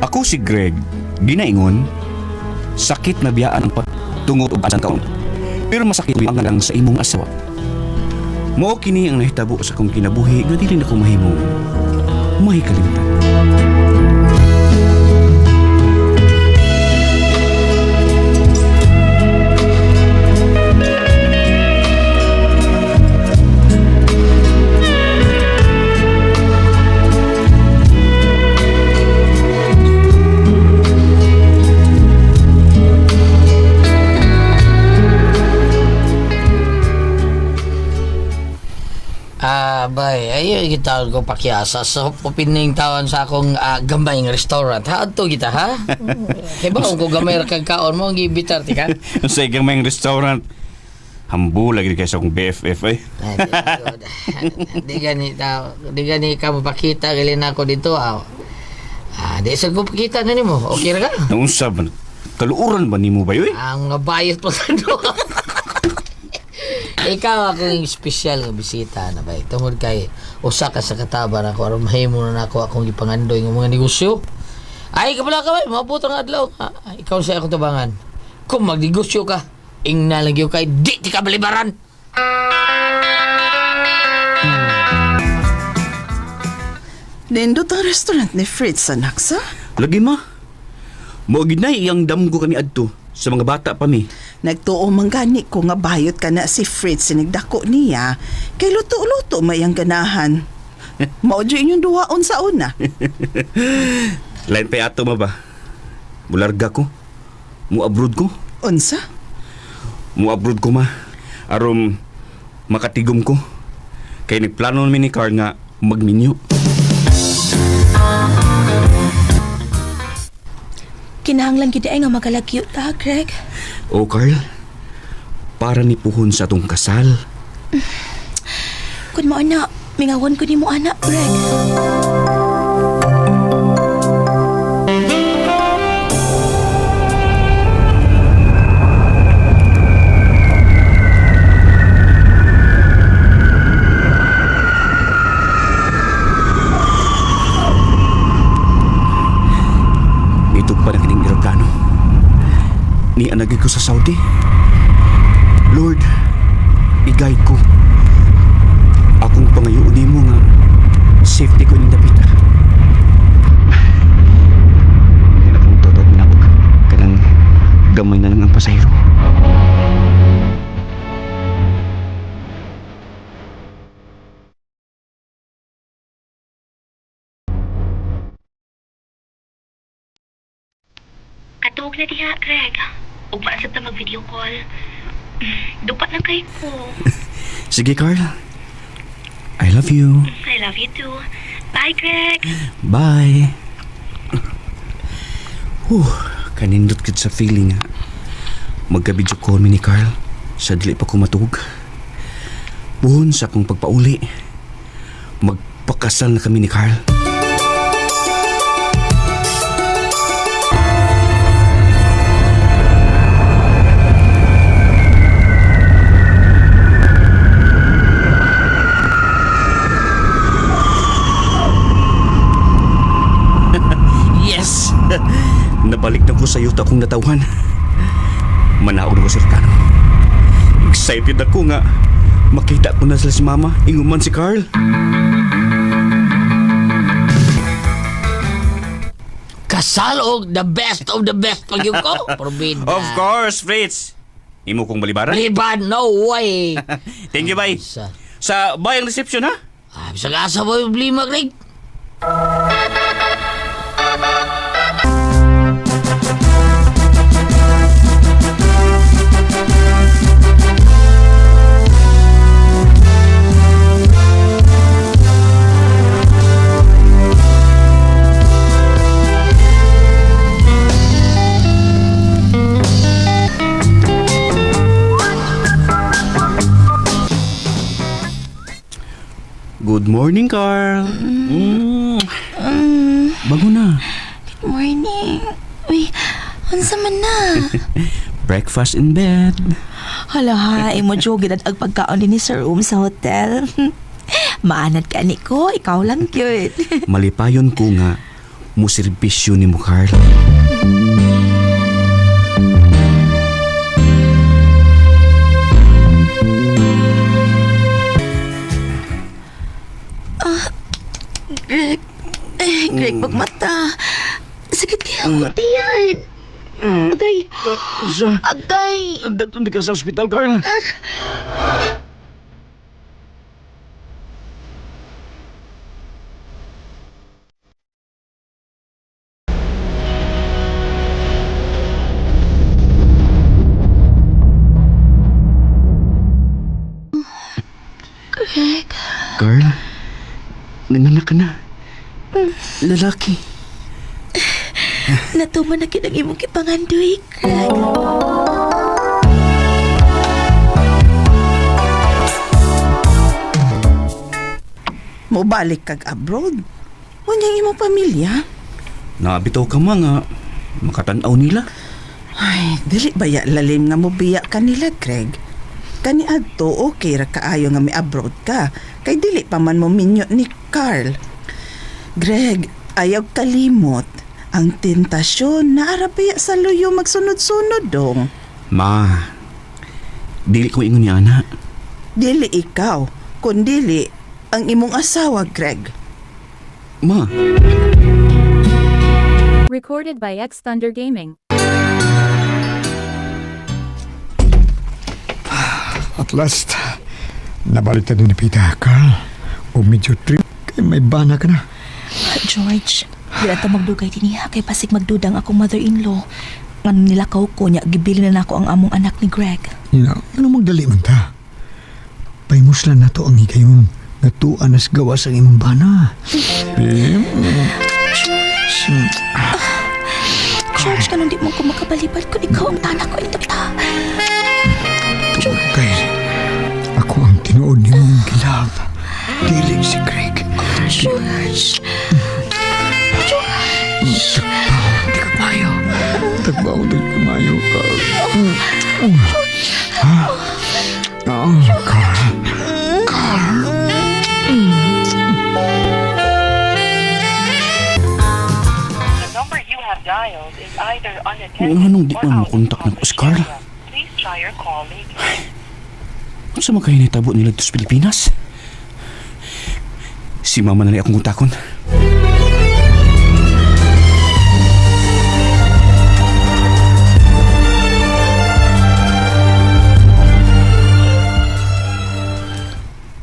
Ako si Greg, ginaingon, sakit na biyaan ang patungod og asang kaon. Pero masakit ang lang sa imong asawa. Mao kini ang nahitabo sa akong kinabuhi nga dili na ko mahimong mahikalimtan. Bay, ayo kita ko pakyasa sa opening tawan sa akong gamay nga restaurant. Ha, adto kita ha? Kaya ba kung gamay ra kag kaon mo, ang gibitar ti ka? Sa igang may restaurant, hambu lagi kayo sa akong BFF eh. Di gani ka mapakita gali na ako dito. Di sa ko pakita na nimo. Okay ra ka? Naunsa ba? Kaluuran ba nimo ba yoy? Ang bayot pa sa Ikaw akong espesyal nga bisita na ba? Tungod kay usa ka sa katabar ako aron mahimo na nako akong ipangandoy ng mga negosyo. Ay kapala ka ba? Maputang adlaw. Ikaw sa akong tabangan. Kung magnegosyo ka, ingna lang gyud kay di ti ka balibaran. Nindot ang restaurant ni Fritz, anak sa? Lagi ma. Mo ginay iyang damgo kami adto sa mga bata pa mi. Nagtuo manggani ko nga bayot ka na si Fritz sinigdako niya. Kay luto-luto mayang ganahan. Maudyo inyong duwaon sa una. Lain pa ato ma ba? Mularga ko. Mu-abroad ko. Unsa? Mu-abroad ko ma. Aron makatigom ko. Kay nagplano namin ni Carl nga magminyo. Kinahanglan gid ay nga magalagyo ta, Greg. O Carl, para ni puhon sa atong kasal. Kun mo ana, mingawan ko nimo ana, Greg. Ni anagay ko sa Saudi. Lord, i-guide ko. Akong pangayoon nimo nga safety ko ning dapita. Hindi na pong totoo binabog. Kanang gamay na lang ang pasahero. Katuog na diha, Greg. Ug maasap na mag-video call. Dupat lang kay ko. Sige, Carl. I love you. I love you too. Bye, Greg. Bye. Kanindot kit sa feeling nga. Magka-video call mi ni Carl. Sa dili pa ko matug. Buhon sa akong pagpauli. Magpakasal na kami ni Carl. Nabalik na ko sa yuta kong natawhan. Manaon ko si Ricardo. Excited ako nga makita ko na sila si Mama, inguman si Carl. Kasal og the best of the best pag yung ko. Forbid. Of course, Fritz. Imo kong balibaran? Baliban, no way. Thank you, bye. Sa bayang reception, ha? Sa asa mo yung problema, Greg? Good morning, Carl. Bago na. Good morning. Uy, unsa man na? Breakfast in bed. Hala ha, imo jugid at agpagkaon din ni sa room sa hotel. Maanad ka ni ko, ikaw lang cute. Malipayon ko nga, muserbisyo ni mo, Carl. Greg, magmata. Sakit kaya ako, tiyan. Agay. Agay. Datun di ka sa ospital, Carl. Greg. Carl, nanganak ka na. Lalaki. Natuman na kinang imong kipangandoy, Greg. Mobalik kag abroad. Unyang imong pamilya. Nabitaw ka mga makatanaw nila. Ay, dili ba ya lalim nga mo biya kanila, Greg? Kani adto okay ra kaayo nga mi abroad ka. Kay dili pa man mo minyo ni Carl. Greg, ayaw kalimot. Ang tentasyon na arabaya sa luyo magsunod-sunod dong. Ma, dili ko ingon ni Ana. Dili ikaw, kundili ang imong asawa, Greg. Ma, Recorded by X Thunder Gaming. At last, nabalik na doon ni Pita, Carl. O medyo trip, kaya may bana ka na. George, di ta magdugay diniha kay pasig magdudang akong mother-in-law. Nga nilakaw ko niya, gibili na nako ang among anak ni Greg. Ano magdali man ta? Paimuslan na to ang hikayon na tuan nas gawas ang imong bana. George, ganun di mo ko makabalibad kung ikaw ang tanak ko ito ta. Kay, ako ang tinuod ni mong gilab. Dili si Greg. George. Tagbaw, di ka mayo. Tagbaw, di ka mayo, Carl. Ha? Carl. Carl. The number you have dialed is either unattended anong di or man out makontak of ng Oscar? area. Please try your call later. ano sa mga hinitabo nila dito sa Pilipinas? Si mama na niya akong kuntakon.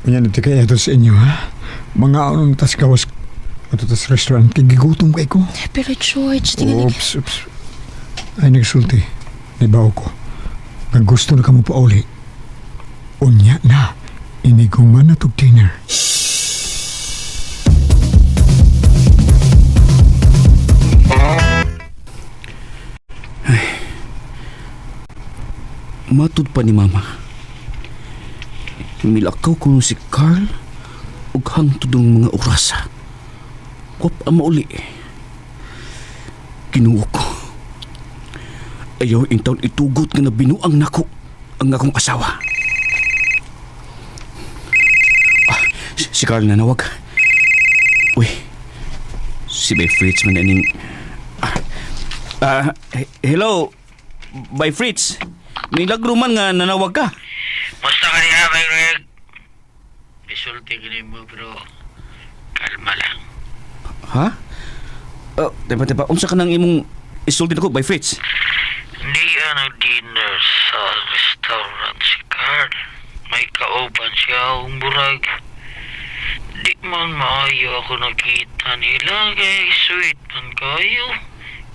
Kanya na kaya ito sa inyo, ha? Mga anong tas gawas at tas restaurant, kigigutom kay ko. Pero George, tingnan Oops. Ay, nagsulti. Naibaw ko. Nga gusto na ka mo pa uli. Unya na. Iniguman na to dinner. Matud pa ni mama. Milakaw ko si Carl ug hangtod ang mga orasa. Wap ang mauli. Kinuha ko. Ayaw taon itugot nga nabinuang nako ang akong asawa. Si Carl na nawag. Uy, si Bay Fritz man aning... hello, Bay Fritz. May lagruman nga nanawag ka. Musta ka niya, Bay Greg? Isulti ka mo, pero kalma lang. Ha? Tepa, unsa ka nang imong isulti nako, Bay Fritz? Hindi ka nag-dinner sa restaurant si Carl. May kauban siya ang burag. Di man maayo ako nakita nila kay sweet man kayo.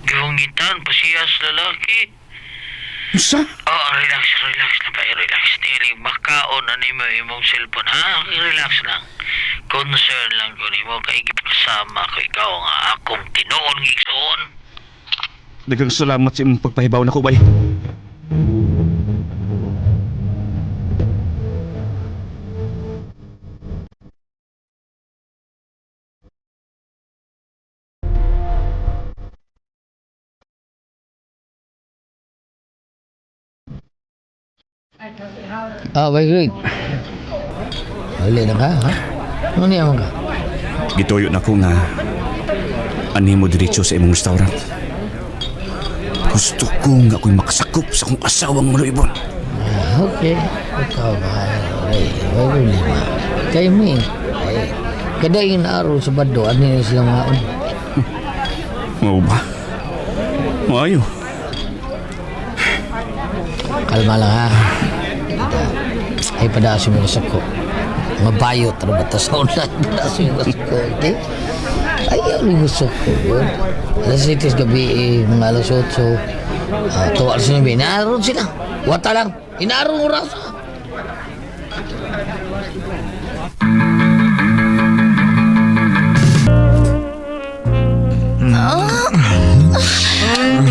Gihangitan pa siya sa lalaki. Unsa? Oh, relax na ba? Relax. Dili, makaon na nimo imong cellphone, ha? Relax lang. Concern lang ko nimo kay gipasama ko ikaw nga akong tinuon gigsoon. Daghang salamat sa imong pagpahibaw nako, Bay. Bay Greg. Wala na ka, ha? Ano niya mo ka? Gituyo na ko nga Ani mo diretso sa imong restaurant. Gusto ko nga ako'y makasakop sa akong asawang maluibon. Okay. Ikaw ba? Ay, may problema. Kayo min. Ay, kada yung araw sa bado, ano yung silang maon? Mao ba? Maayo. Kalma lang ha. Ay, padasin mo sa ko. Mabayot, ano ba? Tas online, padasin mo sa ko, okay? Ayaw rin gusto ko yun. Alas 7 gabi, mga alas 8. Tuwa sila, inaaraw sila. Wata lang, inaaraw mo rasa.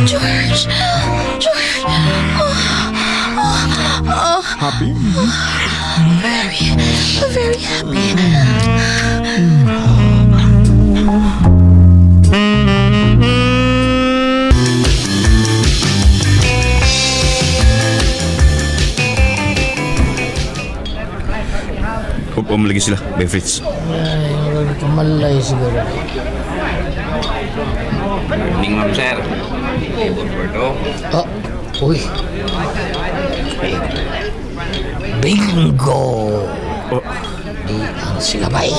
George! George! Happy? Very happy. Huwag lagi sila, by Fritz. Ay, wala kamalay siguro. Morning, ma'am, sir. Oh, uy. Bingo! Oh, Di ang sila ba eh?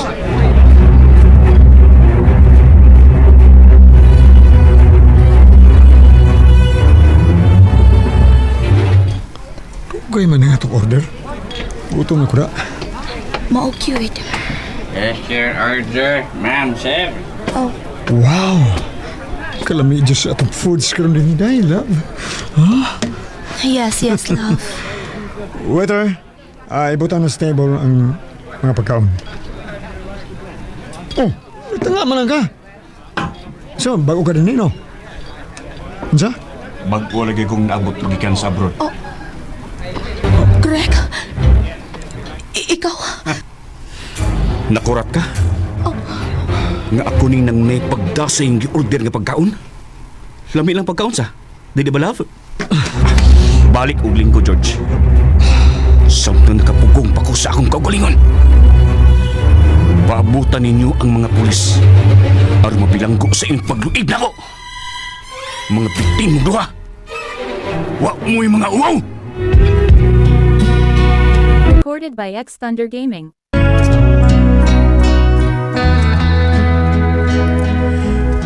Kaya man nga itong order. Gutom na ko na. Mao-cute. Yes, sir. Order. Ma'am, sir. Wow! Kalami dyan sa atong foods karon din dahil, love. Yes, love. Waiter, ibutan na sa table ang mga pagkaon. Oh, ito nga man lang ka. So, bago ka din no? Ansa? bago lagi kong naabot gikan sa abroad. Greg, ikaw? Nakurat ka? Nga ako ning nang may pagdasa yung gi-order nga pagkaon? Lami lang pagkaon sa? Di ba, love? Balik og linggo, George. Samtang nakapugong pa ko sa akong kaugalingon. Paabutan ninyo ang mga pulis aron mabilanggo sa inyong pagluib na ko. Mga bitin mo duha. Wa mo'y mga uwaw! Recorded by X Thunder Gaming.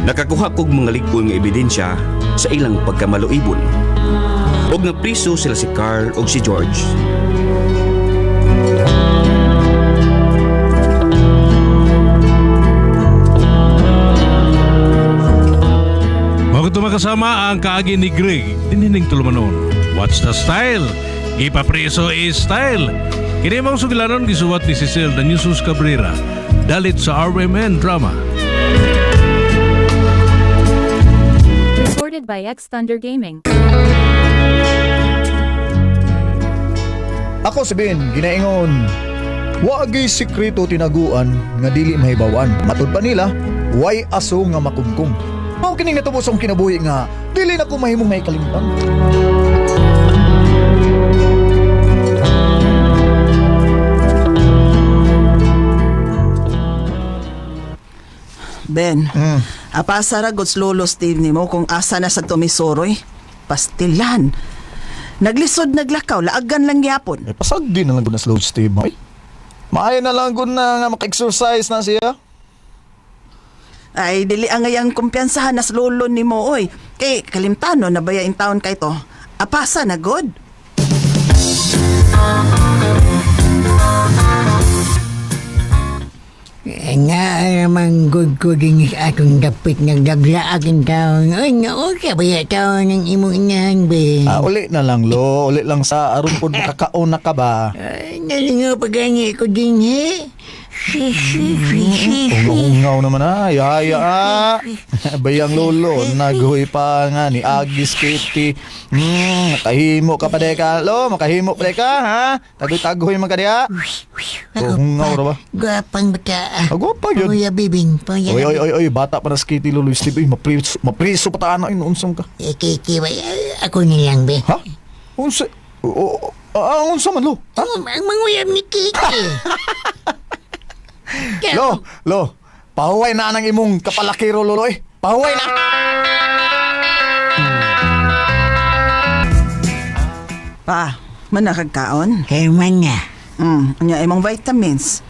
Nakakuha kog mga ligoy nga ebidensya sa ilang pagkamaluibon. Og napriso sila si Carl og si George. Bago makasama ang kaagi ni Greg, dinining tulumanon. What's the style? Ipapreso is style. Kini mong sugilanon gisuwat ni Cecil Daniusos Cabrera. Dalit sa RMN Drama. Recorded by X Thunder Gaming. Ako sabihin, ginaingon, wagi sikreto tinaguan nga dili mahibawan. Matud pa nila, way aso nga makungkong. Mao kining natubos ang kinabuhi nga dili na ko mahimong may kalimtan. Ben, apasa ra gods lolo Steve nimo kung asa na sa tumisoroy. Pastilan. Naglisod naglakaw, laagan lang yapon. Pasagdi na lang ko na slow Steve mo. Maayo na lang ko na nga maka-exercise na siya. Ay, dili ang ngayang kumpiyansahan nas lolo nimo oy. Kay kalimtano na baya in town kay to. Apasa na god. Nga naman good din sa akong dapit nagdagla aking taon. Ay, nga okay ba yung taon ng imong inahan, be? Uli na lang lo, uli lang sa aron po makakaon na ka ba? Ay, nalingaw pa ganyi ko din, he? Ungaw naman yaya bayang lolo, naghuy pa nga ni Agis Kitty. Makahimo ka pa deka, lo, makahimo pa deka, ha? Tagoy-tagoy man ka diya. Ungaw ra ba? Gwapang bata. Gwapang yun. Puya bibing, puya. Oy, bata pa na si Kitty Lolo Steve. Mapriso pa taan na inuunsam ka. Kiki, ako nilang, be. Ha? Unsa? Unsa man, lo? Ha? Ang manguyam ni Kiki. Lo, pahuway na nang imong kapalakiro lolo eh. Pahuway na! Pa, manakagkaon? Herman na. Anya imong vitamins.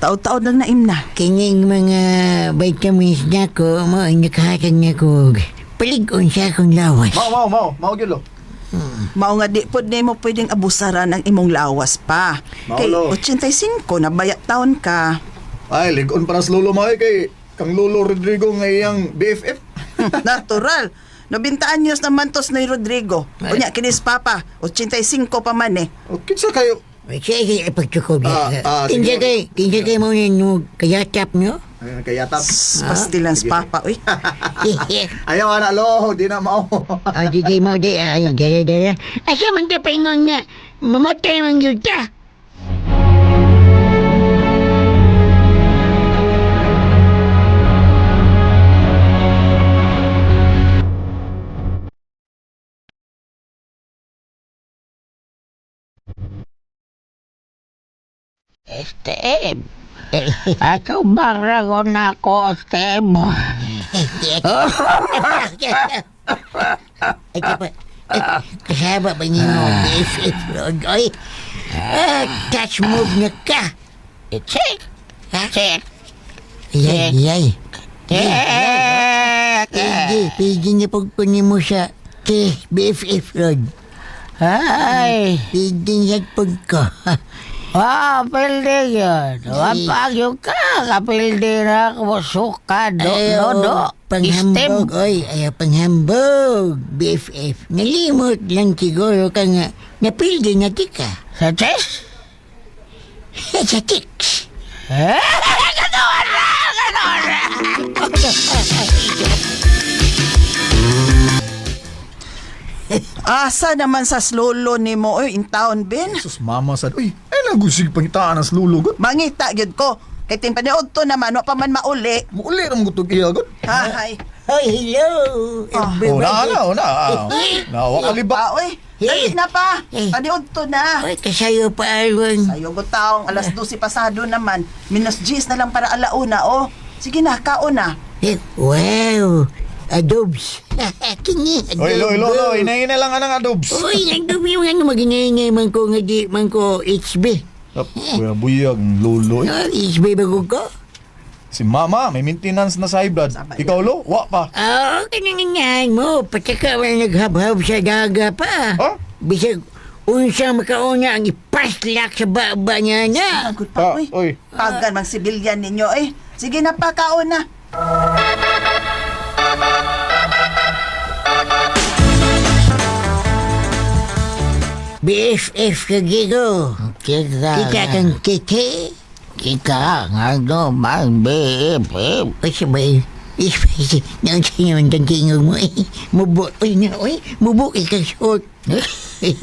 Taod-taod lang naim na. Kining mga vitamins na ko, mo ang nakahatag na ko. Paligon sa akong lawas. Mao, gyud lo. Mao nga di pod nimo pwedeng abusaran ang imong lawas pa. Kay Maulo. 85 na bayat taon ka. Ay, ligon para sa lolo May kay kang Lolo Rodrigo nga iyang BFF. Natural. 90 anyos naman tos ni Rodrigo. Unya kinis papa, 85 pa man eh. O, kinsa kayo? Sige, ipagtukob niya. sige. Kinsa kayo mo nyo kayatap nyo? Ay, kayatap. Pastilan sa papa, uy. Ayaw na lo, di na mao. Di kayo mo, ayun, dara. Asa man ka paingon nga, mamatay man yun ka. Steve, ako baragon ako, Steve. Kasama ba niyo BFF Lord? Oy, touch move na ka. Check. Check. Yay. Pigi niya pagpunin mo sa BFF Lord. Ay. Pigi niya pagka. Pilde yun. Wapag yung kapilde na kumusukad. Nodo. Panghambog. Oy, ayaw panghambog. BFF. Nalimot lang siguro ka nga. Napilde na tika. Sa chest? Sa tiks. Ganoon na! Asa naman sa slolo nimo oy in town ben? Sus mama sad. Uy, ay nagusig pangitaan as lulugot. Mangita gyud ko. Kay ting paniod to naman wa pa man mauli. Muuli ra mo gutog iyagot. Hay. Oy, hello. Wa kalibak. Oy. Dali na pa. Paniod to na. Oy, kasayo pa alwan. Sayo go taong alas 12 pasado naman. -10 na lang para alauna oh. Sige na, kaon na. Wow. Adobes. Kini, adobo. Oy, lo, inaina lang anang adobs. Uy, nagdobo yung ano mag-inaingay man ko nga di man ko HB. Kuya buyag, lolo. HB ba ko? Si mama, may maintenance na sa high blood. Ikaw lo, wa pa. Kanangangyan mo. Pataka wala naghab-hab sa daga pa. Bisag, unsang makauna ang ipaslak sa baba niya na. Good pa, oy. Pagan mang sibilyan ninyo eh. Sige na pa, kaon na. BFF ka gigo. Kita kang kiti. Kita nga naman, BFF. Kasi ba nang sinyon kang kingog mo eh. Mubo, mubo ikang short.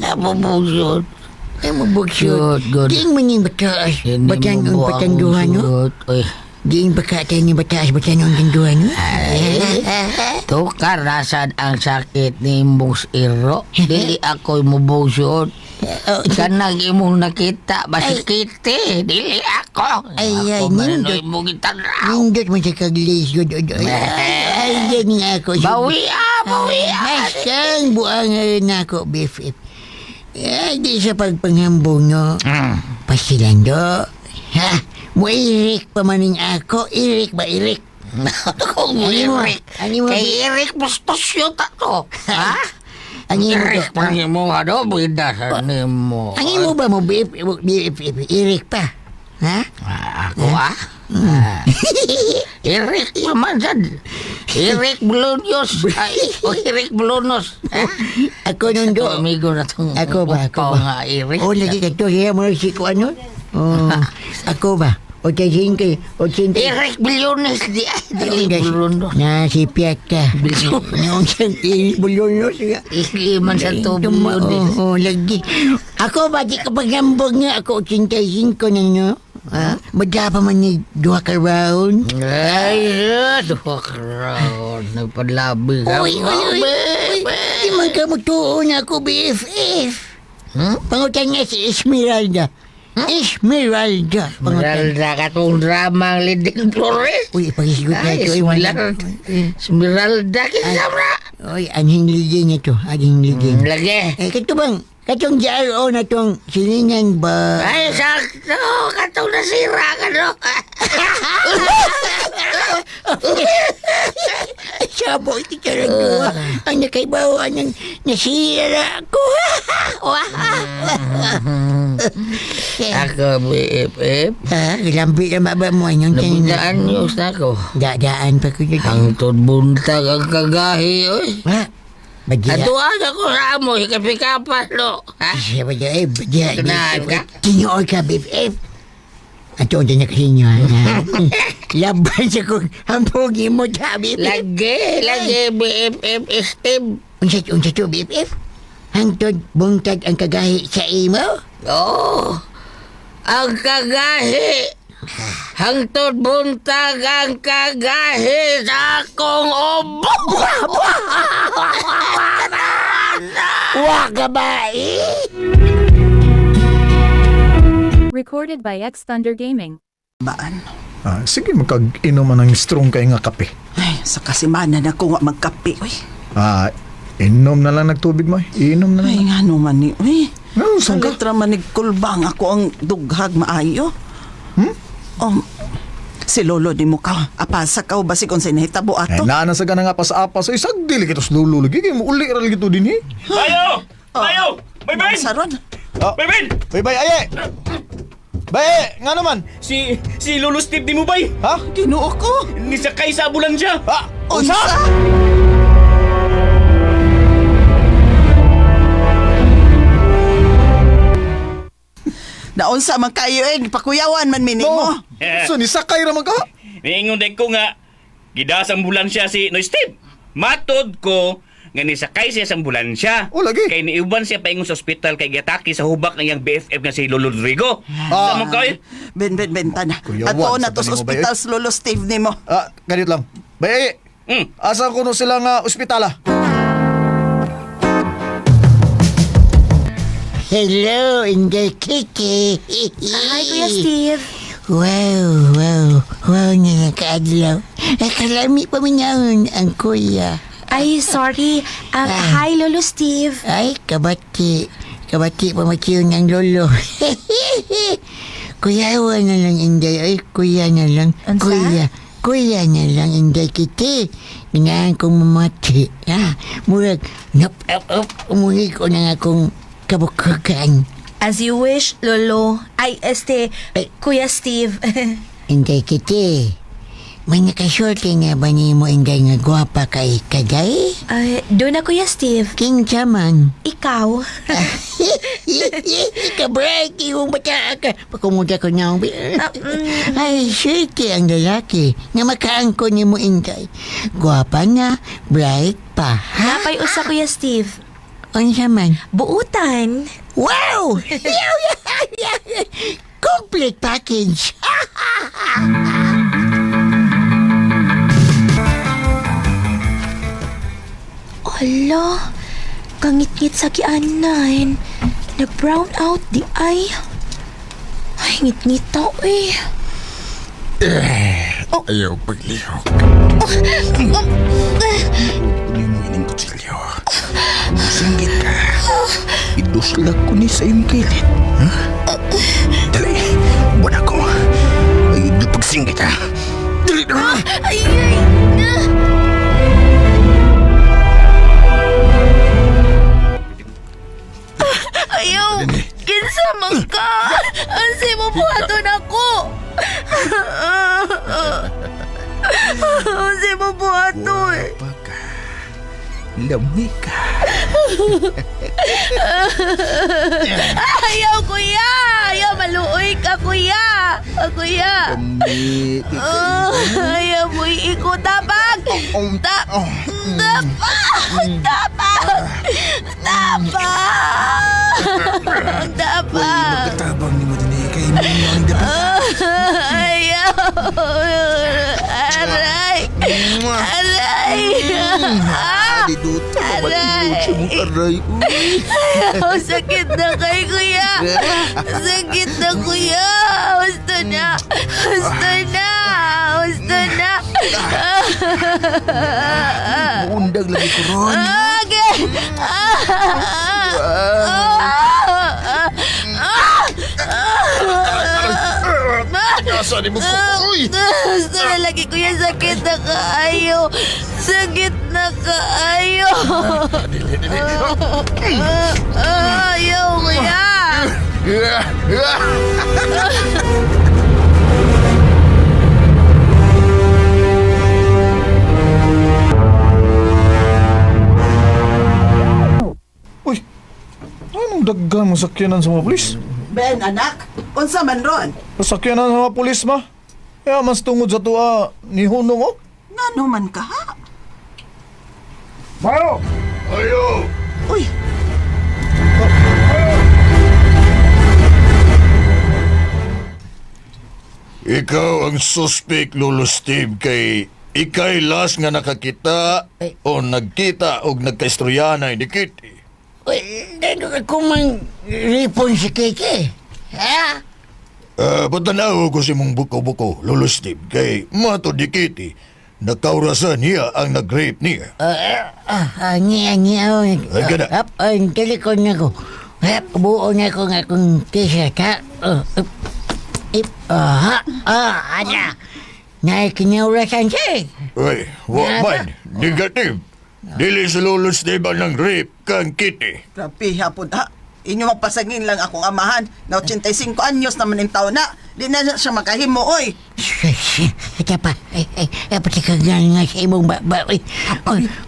Nabubugsot. Ay, mabugsot. Good. Diing man yung bataas. Batan ang patanduhan, no? Diing pakatan yung bataas, batan ang patanduhan, no? Tukar nasad ang sakit ni Mbus Iro. Dili ako'y mubugsot. Kanang imong nakita, basikiti. Dili ako. Ay, nindot. Mo gitaraw. Nindot mo sa kaglis. Ay, yan nga ako. Bawi. Hasang buang na ako, BFF. Ay, di sa pagpanghambong, no? Pasilando. Ha? Mo Eric pa maning ako. Eric ba, Eric? Kung Eric. Kay Eric Bustos yun tato. Ha? Eric pa niyo mo, bidasan niyo mo. Ang imo ba mo, BFF? Eric pa? Ha? Ako Eric Mamansan. Eric Blunos. Eric Blunos. Ako nun do. Amigo na itong Ako ba? nga Eric. Lagi ka to. Siya mo si ko ano? Ako ba? 85. Eric Blunos. Eric Blunos. Na si Piata. Yung siyang Eric Blunos. Ikliman sa Blunos. Lagi. Ako ba? Di ka paghambog nga. Ako 85 na nyo. Madya pa man ni duha ka round. Ay, duha ka round. Nagpadlabi ka. Uy. Di man ka magtuon ako, BFF. Pangutan nga si Esmeralda. Esmeralda. Esmeralda katong dramang leading Flores. Uy, pagisigot na Ay, ito. Esmeralda kinsamra. Uy, anhing ligin ito. Anhing ligin. Lagi. Kato bang, katong jaro na itong silingan ba? Ay, sakto. Katong nasira ka, no? Sabo, iti karang duwa. Ang nakaibawan ng nasira ako. Ako, BFF. Lambi na maba mo. Nabundaan news na ako. Daan pa ko dyan. Hangtod buntag ang kagahi, oy. Badya. Atuan ako sa amo, hikapikapas, no? Ha? Siya ba dyan? Badya. Tunahan ka? Tinood ka, BFF. Ato na nakasinyo. Laban sa kong hampugi mo, BFF. Lagi, BFF, Steve. Unsa to, BFF? Hangtod buntag ang kagahi sa imo? Oo. Ang kagahi. Hangtod buntag ang kagahi sa akong obo. Wakabai! Recorded by X Thunder Gaming. Baan? Sige, magkag-inom man ng strong kay nga kape. Ay, sa kasimana na ko nga magkape, uy. Inom na lang nagtubig mo. Inom na lang. Ay, nga naman ni, uy. Sa saan ka? litra manigkulbang ako ang dughag maayo. Si lolo di mo ka. Apasa ka o basi kung sinahitabo ato. Naana sa ganang apas-apas. Ay, sagdili kitos lulo. Lagi mo uli ral gito din eh. Bayo! Bayo! Bay! Saron. Bay! Bay, aye! Bay, nga naman. Si Lolo Steve di mo, bay? Ha? Ginoo ko. Nisakay sa ambulansya. Unsa? Naunsa man kayo pakuyawan man minimo. So, nisakay raman ka? Niingon din ko nga, gidas ambulansya si Noy Steve. Matod ko, nga nisakay siya sa ambulansya. Lagi. Kay niuban siya paingon sa ospital kay giatake sa hubak ng yang BFF nga si Lolo Rodrigo. Sa mo kayo? Bentana. Kuyawan, Ato na sa to sa kanimo ba ospital sa lolo Steve nimo. Ganit lang. Bay, asa ko no sila nga ospitala? Hello, Inday Kiki. Hi, Kuya Steve. Wow na nakaadlaw. Kalami pa minahon ang kuya. Ay, sorry. Hi, Lolo Steve. Ay, kabati pa makiyon ng lolo. Kuyawa na lang, Inday. Ay, kuya na lang. Unsa? Kuya na lang, Inday Kiti. Minahan kong mamati. Murag, umuhi ko na nga kong kabukagan. As you wish, Lolo. Ay, Kuya Steve. Inday Kiti. May nakasorte nga ba ni mo, Inday, nga gwapa kay Kagay? Doon na, Kuya Steve. King Chaman. Ikaw. Kabreak, yung bata ka. Pakumuda ko na. Ay, swerte ang lalaki nga makaangko ni mo, Inday. Gwapa na, bright pa. Napay usa, Kuya Steve. Ano naman? Buutan. Wow! Complete package. Ala, kangit-ngit sa kianan. Na-brown out di ay. Ay, ngit-ngit tao eh. Ayaw paglihok. Limuinin ko silyo. Singgit ka. Iduslag ko ni sa iyong kilid. Dali, buwan ako. Ay, pagsinggit ha. Dali na. Ayaw, kinsa man ka. Ansi mo buhaton ako. Ansi mo buhaton. Lamig ka. Ayaw, kuya. Ayaw, maluoy ka, kuya. Kuya. Ayaw mo iikot. Tabag. Tabag. Magkatabang ni mo din eh. Kaya mo yung dapat. Ayaw. Aray. Diduta ka matinod sa mong aray. Ayaw, sakit na kay kuya. Sakit na kuya. Gusto na. Gusto na. Gusto na. Muundag lagi ko ron. Okay. Asa ni mo ko? Uy! Gusto na lagi kuya. Sakit na kaayo. Sakit na kaayo. Ayaw kuya. Uy, anong daggang masakyanan sa mga pulis? Ben, anak, unsa man ron? Masakyanan sa mga pulis ma? Kaya mas tungod sa tuwa ni Huno mo? Ngano man ka ha? Mayo! Ayo! Uy, Ikaw ang suspect, Lolo Steve, kay ikay last nga nakakita o nagkita o nagkaistoryanan ni Kitty. Uy, dito ka kumang ripon si Kiki. Ha? Patanaw ko si mong buko-buko, Lolo Steve, kay mato di Kitty, nakaurasan niya ang nag-rape niya. Niya. Ay, gana. Ang telikon na ko. Buo na ko nga kung kisa ka. Ana. Naikinyaurasan siya. Uy, wa man, negative. Dili sa Lolo Steve ang nag-rape kang Kitty. grabe hapon ha. Inyo mapasangin lang akong amahan na 85 anyos naman yung taon na. Di na siya makahimo, oy. Ito pa. Pati ka nga sa imong baba.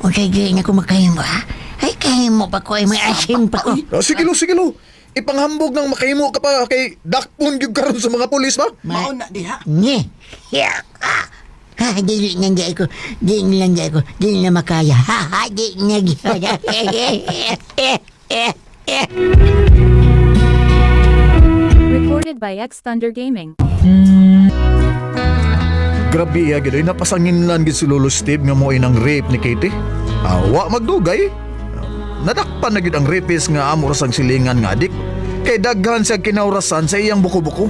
O sige na ko makahimo ha. Ay kahimo pa ko ay may asim pa ko. Sige lo. Ipanghambog ng makahimo ka pa kay dakpon yung karon sa mga pulis ba? Mauna di ha. Nye. Dili na ako. Dili na makaya. Dili na gaya. Recorded by X Thunder Gaming. Grabe ya gid napasangin lang gid si Lolo Steve nga mo'y nang rape ni Katie. Wa magdugay. Nadakpan na gid ang rapist nga amo ra sang silingan nga adik. Kay daghan sa kinaurasan sa iyang buko-buko.